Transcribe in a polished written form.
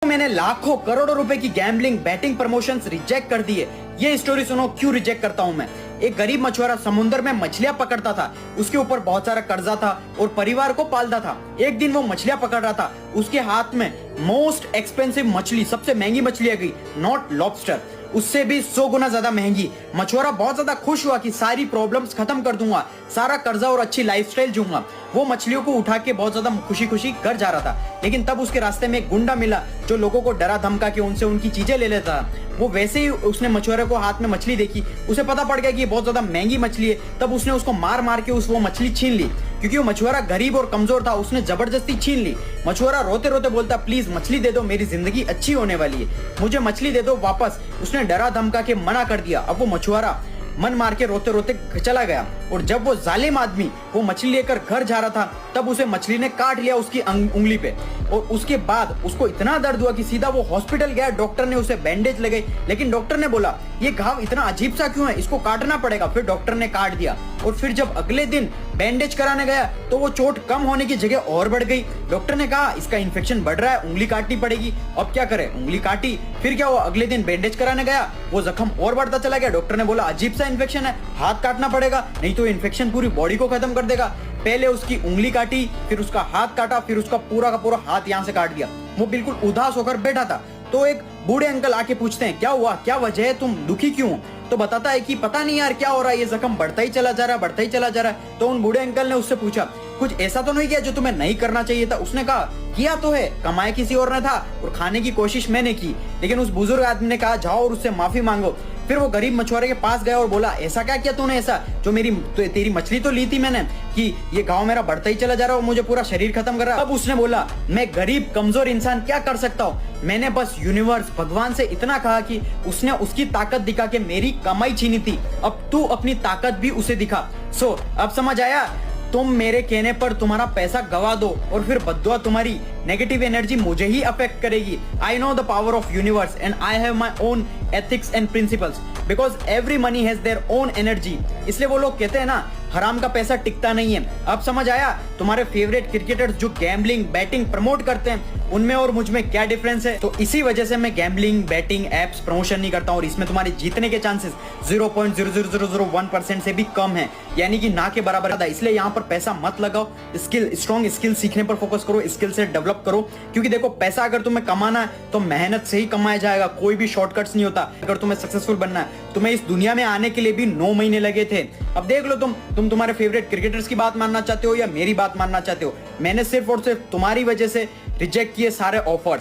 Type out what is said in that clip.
मैंने लाखों करोड़ों रुपए की गैम्बलिंग बैटिंग प्रमोशंस रिजेक्ट कर दिए। ये स्टोरी सुनो क्यों रिजेक्ट करता हूं मैं। एक गरीब मछुआरा समुद्र में मछलियां पकड़ता था। उसके ऊपर बहुत सारा कर्जा था और परिवार को पालता था। एक दिन वो मछलियां पकड़ रहा था, उसके हाथ में मोस्ट एक्सपेंसिव मछली, सबसे महंगी मछली आ गई, नॉट लॉबस्टर, उससे भी 100 गुना ज्यादा महंगी। मछुआरा बहुत ज्यादा खुश हुआ कि सारी प्रॉब्लम्स खत्म कर दूंगा, सारा कर्जा और अच्छी लाइफस्टाइल जीऊंगा। वो मछलियों को उठा के बहुत ज्यादा खुशी खुशी घर जा रहा था, लेकिन तब उसके रास्ते में एक गुंडा मिला जो लोगों को डरा धमका के उनसे उनकी चीजें ले लेता था। वो वैसे ही उसने मछुआरे को हाथ में मछली देखी, उसे पता पड़ गया कि ये बहुत ज्यादा महंगी मछली है। तब उसने उसको मार मार के वो मछली छीन ली। क्योंकि वो मछुआरा गरीब और कमजोर था, उसने जबरदस्ती छीन ली। मछुआरा रोते रोते बोलता, प्लीज मछली दे दो, मेरी जिंदगी अच्छी होने वाली है, मुझे मछली दे दो वापस। उसने डरा धमका के मना कर दिया। अब वो मछुआरा मन मार के रोते रोते चला गया। और जब वो जालिम आदमी वो मछली लेकर घर जा रहा था, तब उसे मछली ने काट लिया उसकी उंगली पे। और उसके बाद उसको इतना दर्द हुआ कि सीधा वो हॉस्पिटल गया। डॉक्टर ने उसे बैंडेज लगाई, लेकिन डॉक्टर ने बोला ये घाव इतना अजीब सा क्यों है, इसको काटना पड़ेगा। फिर डॉक्टर ने काट दिया। और फिर जब अगले दिन बैंडेज कराने गया तो वो चोट कम होने की जगह और बढ़ गई। डॉक्टर ने कहा इसका इन्फेक्शन बढ़ रहा है, उंगली काटनी पड़ेगी। अब क्या करे, उंगली काटी। फिर क्या हुआ, अगले दिन बैंडेज कराने गया, वो जख्म और बढ़ता चला गया। डॉक्टर ने बोला अजीब सा इन्फेक्शन है, हाथ काटना पड़ेगा, नहीं तो इन्फेक्शन पूरी बॉडी को खत्म कर देगा। पहले उसकी उंगली काटी, फिर उसका हाथ काटा, फिर उसका पूरा का पूरा हाथ यहाँ से काट दिया। वो बिल्कुल उदास होकर बैठा था। तो एक बूढ़े अंकल आके पूछते हैं क्या हुआ, क्या वजह है, तुम दुखी क्यों हो। तो बताता है कि पता नहीं यार क्या हो रहा है, ये जख्म बढ़ता ही चला जा रहा है, बढ़ता ही चला जा रहा है। तो उन बूढ़े अंकल ने उससे पूछा कुछ ऐसा तो नहीं किया जो तुम्हें नहीं करना चाहिए था। उसने कहा किया तो है, कमाया किसी और ने था और खाने की कोशिश मैंने की। लेकिन उस बुजुर्ग आदमी ने कहा जाओ और उससे माफी मांगो। फिर वो गरीब मछुआरे के पास गया और बोला ऐसा क्या किया तूने, ऐसा जो तेरी मछली तो ली थी मैंने, कि ये घाव मेरा बढ़ता ही चला जा रहा है और मुझे पूरा शरीर खत्म कर रहा है। अब उसने बोला मैं गरीब कमजोर इंसान क्या कर सकता हूँ, मैंने बस यूनिवर्स भगवान से इतना कहा कि उसने उसकी ताकत दिखा के मेरी कमाई छीनी थी, अब तू अपनी ताकत भी उसे दिखा। सो अब समझ आया, तुम मेरे कहने पर तुम्हारा पैसा गवा दो और फिर बद्दुआ तुम्हारी नेगेटिव एनर्जी मुझे ही अफेक्ट करेगी। I know the power of universe and I have my own ethics and principles because every money has their own energy. इसलिए वो लोग कहते हैं ना हराम का पैसा टिकता नहीं है। अब समझ आया तुम्हारे फेवरेट क्रिकेटर्स जो गैम्बलिंग बैटिंग प्रमोट करते हैं उनमें और मुझ में क्या डिफरेंस है। तो इसी वजह से मैं गैम्बलिंग बैटिंग एप्स प्रमोशन नहीं करता हूं और इसमें तुम्हारे जीतने के चांसेस 0.00001% से भी कम है, यानी कि ना के बराबर है। इसलिए यहाँ पर पैसा मत लगाओ, स्ट्रॉन्ग स्किल सीखने पर फोकस करो, स्किल से डेवलप करो। क्योंकि देखो पैसा अगर तुम्हें कमाना है तो मेहनत से ही कमाया जाएगा, कोई भी शॉर्टकट्स नहीं होता। अगर तुम्हें सक्सेसफुल बनना है, तुम्हें इस दुनिया में आने के लिए भी 9 महीने लगे थे। अब देख लो तुम तुम्हारे फेवरेट क्रिकेटर्स की बात मानना चाहते हो या मेरी बात मानना चाहते हो। मैंने सिर्फ और सिर्फ तुम्हारी वजह से रिजेक्ट किए सारे ऑफर्स।